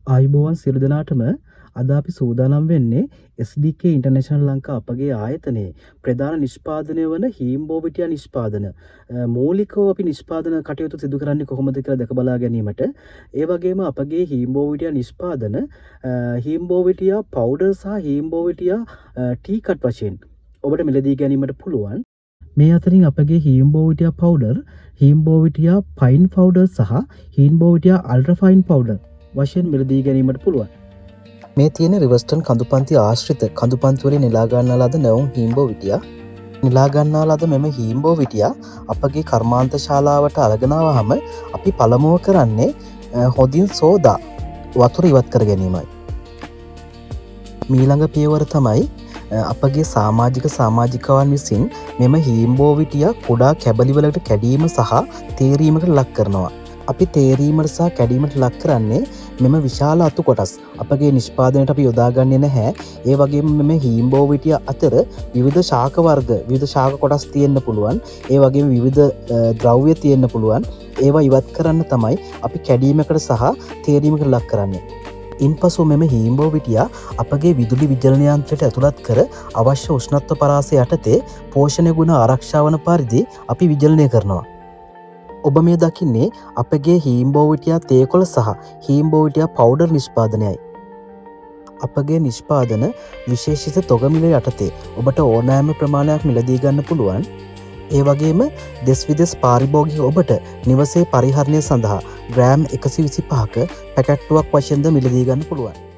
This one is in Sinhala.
ආයුබෝවන් සියලු දෙනාටම අද අපි සූදානම් වෙන්නේ SDK ඉන්ටර්නැෂනල් ලංකා අපගේ ආයතනයේ ප්‍රධාන නිෂ්පාදනය වන හීම්බෝවිටියා නිෂ්පාදන මූලිකව අපි නිෂ්පාදන කටයුතු සිදු කරන්නේ කොහොමද කියලා දැක බලා ගැනීමට ඒ වගේම අපගේ හීම්බෝවිටියා නිෂ්පාදන හීම්බෝවිටියා පවුඩර් සහ හීම්බෝවිටියා ටී කට් වශයෙන් ඔබට මිලදී ගැනීමට පුළුවන්. මේ අතරින් අපගේ හීම්බෝවිටියා පවුඩර්, හීම්බෝවිටියා ෆයින් පවුඩර් සහ හීම්බෝවිටියා අල්ට්‍රා ෆයින් පවුඩර් වශයෙන් මිලදී ගැනීමට පුළුවන්. මේ තියෙන රිවර්ස්ටන් කඳුපන්ති ආශ්‍රිත කඳුපන්ති වලින් නෙලා ගන්නා ලද නැවුම් හීම්බෝවිටියා නෙලා ගන්නා ලද මෙම හීම්බෝවිටියා අපගේ කර්මාන්ත ශාලාවට අරගෙන ආවහම අපි පළමුව කරන්නේ හොඳින් සෝදා වතුර ඉවත් කර ගැනීමයි. ඊළඟ පියවර තමයි අපගේ සමාජිකවන් විසින් මෙම හීම්බෝවිටියා කුඩා කැබලි වලට කැඩීම සහ තේරීමකට ලක් කරනවා. අපි තේරීමට සහ කැඩීමට ලක් කරන්නේ මෙම විශාල අතු කොටස් අපගේ නිෂ්පාදනයට අපි යොදාගන්නේ නැහැ. ඒ වගේම මෙම හීම්බෝවිටියා අතර විවිධ ශාක වර්ග, විවිධ ශාක කොටස් තියෙන්න පුළුවන්. ඒ වගේම විවිධ ද්‍රව්‍ය තියෙන්න පුළුවන්. ඒවා ඉවත් කරන්න තමයි අපි කැඩීමකට සහ තේරීමකට ලක් කරන්නේ. ඉන්පසු මෙම හීම්බෝවිටියා අපගේ විදුලි විජලන යන්ත්‍රයට ඇතුළත් කර අවශ්‍ය උෂ්ණත්ව පරාසය යටතේ පෝෂණය ගුණ ආරක්ෂා වන පරිදි අපි විජලනය කරනවා. ඔබ මේ දකින්නේ අපගේ හීම්බෝවිටියා තේකොළ සහ හීම්බෝවිටියා පවුඩර් නිෂ්පාදනයයි. අපගේ නිෂ්පාදන විශේෂිත තොග මිල යටතේ ඔබට ඕනෑම ප්‍රමාණයක් මිලදී ගන්න පුළුවන්. ඒ වගේම දෙස් විදෙස් පාරිභෝගික ඔබට නිවසේ පරිහරණය සඳහා ග්‍රෑම් 125ක පැකැට්ටුවක් වශයෙන්ද මිලදී ගන්න පුළුවන්.